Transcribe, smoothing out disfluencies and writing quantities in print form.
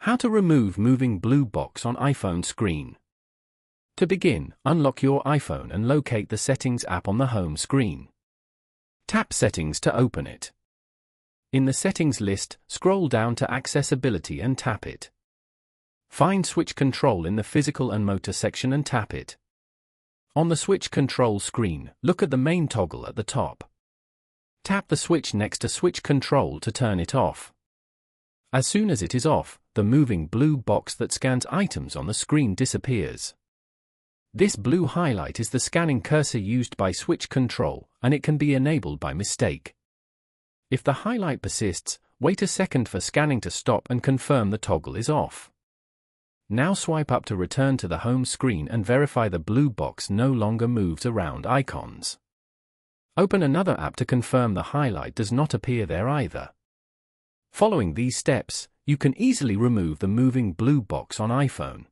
How to remove moving blue box on iPhone screen. To begin, unlock your iPhone and locate the Settings app on the home screen. Tap Settings to open it. In the Settings list, scroll down to Accessibility and tap it. Find Switch Control in the Physical and Motor section and tap it. On the Switch Control screen, look at the main toggle at the top. Tap the switch next to Switch Control to turn it off. As soon as it is off, the moving blue box that scans items on the screen disappears. This blue highlight is the scanning cursor used by Switch Control, and it can be enabled by mistake. If the highlight persists, wait a second for scanning to stop and confirm the toggle is off. Now swipe up to return to the home screen and verify the blue box no longer moves around icons. Open another app to confirm the highlight does not appear there either. Following these steps, you can easily remove the moving blue box on iPhone.